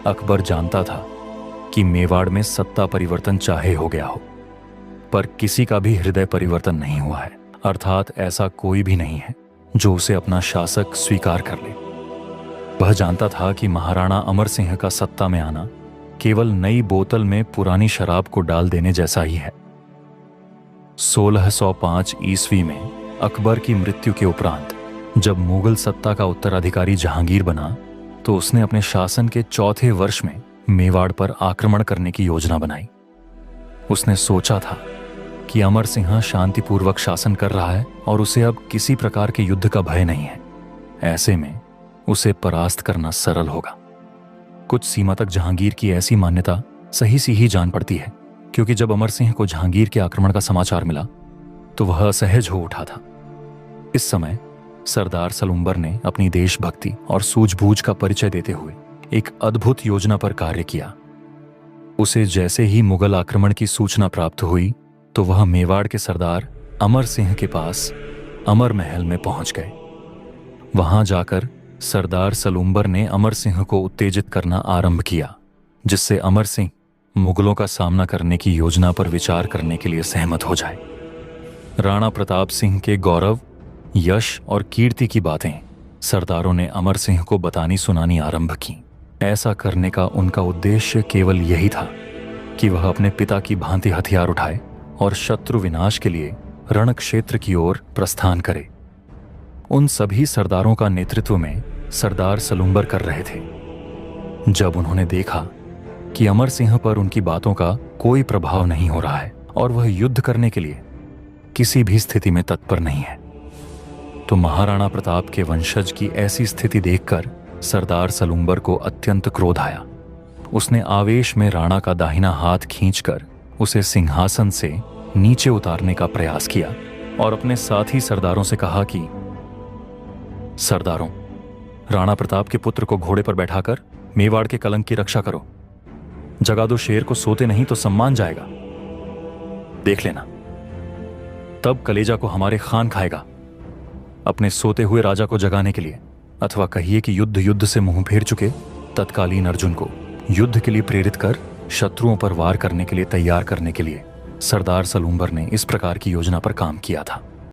अकबर जानता था कि मेवाड़ में सत्ता परिवर्तन चाहे हो गया हो, पर किसी का भी हृदय परिवर्तन नहीं हुआ है। अर्थात ऐसा कोई भी नहीं है जो उसे अपना शासक स्वीकार कर ले। वह जानता था कि महाराणा अमर सिंह का सत्ता में आना केवल नई बोतल में पुरानी शराब को डाल देने जैसा ही है। 1605 ईस्वी में अकबर की मृत्यु के उपरांत जब मुगल सत्ता का उत्तराधिकारी जहांगीर बना, तो उसने अपने शासन के चौथे वर्ष में मेवाड़ पर आक्रमण करने की योजना बनाई। उसने सोचा था कि अमर सिंह शांतिपूर्वक शासन कर रहा है और उसे अब किसी प्रकार के युद्ध का भय नहीं है। ऐसे में उसे परास्त करना सरल होगा। कुछ सीमा तक जहांगीर की ऐसी मान्यता सही सी ही जान पड़ती है, क्योंकि जब अमर सिंह को जहांगीर के आक्रमण का समाचार मिला तो वह असहज हो उठा था। इस समय सरदार सलूम्बर ने अपनी देशभक्ति और सूझबूझ का परिचय देते हुए एक अद्भुत योजना पर कार्य किया। उसे जैसे ही मुगल आक्रमण की सूचना प्राप्त हुई तो वह मेवाड़ के सरदार अमर सिंह के पास अमर महल में पहुंच गए। वहां जाकर सरदार सलूम्बर ने अमर सिंह को उत्तेजित करना आरंभ किया, जिससे अमर सिंह मुगलों का सामना करने की योजना पर विचार करने के लिए सहमत हो जाए। राणा प्रताप सिंह के गौरव, यश और कीर्ति की बातें सरदारों ने अमर सिंह को बतानी सुनानी आरंभ की। ऐसा करने का उनका उद्देश्य केवल यही था कि वह अपने पिता की भांति हथियार उठाए और शत्रु विनाश के लिए रण क्षेत्र की ओर प्रस्थान करे। उन सभी सरदारों का नेतृत्व में सरदार सलूम्बर कर रहे थे। जब उन्होंने देखा कि अमर सिंह पर उनकी बातों का कोई प्रभाव नहीं हो रहा है और वह युद्ध करने के लिए किसी भी स्थिति में तत्पर नहीं है, तो महाराणा प्रताप के वंशज की ऐसी स्थिति देखकर सरदार सलूम्बर को अत्यंत क्रोध आया। उसने आवेश में राणा का दाहिना हाथ खींचकर उसे सिंहासन से नीचे उतारने का प्रयास किया और अपने साथी सरदारों से कहा कि सरदारों, राणा प्रताप के पुत्र को घोड़े पर बैठाकर मेवाड़ के कलंक की रक्षा करो। जगा दो शेर को, सोते नहीं तो सम्मान जाएगा। देख लेना, तब कलेजा को हमारे खान खाएगा। अपने सोते हुए राजा को जगाने के लिए, अथवा कहिए कि युद्ध से मुंह फेर चुके तत्कालीन अर्जुन को युद्ध के लिए प्रेरित कर शत्रुओं पर वार करने के लिए तैयार करने के लिए सरदार सलूम्बर ने इस प्रकार की योजना पर काम किया था।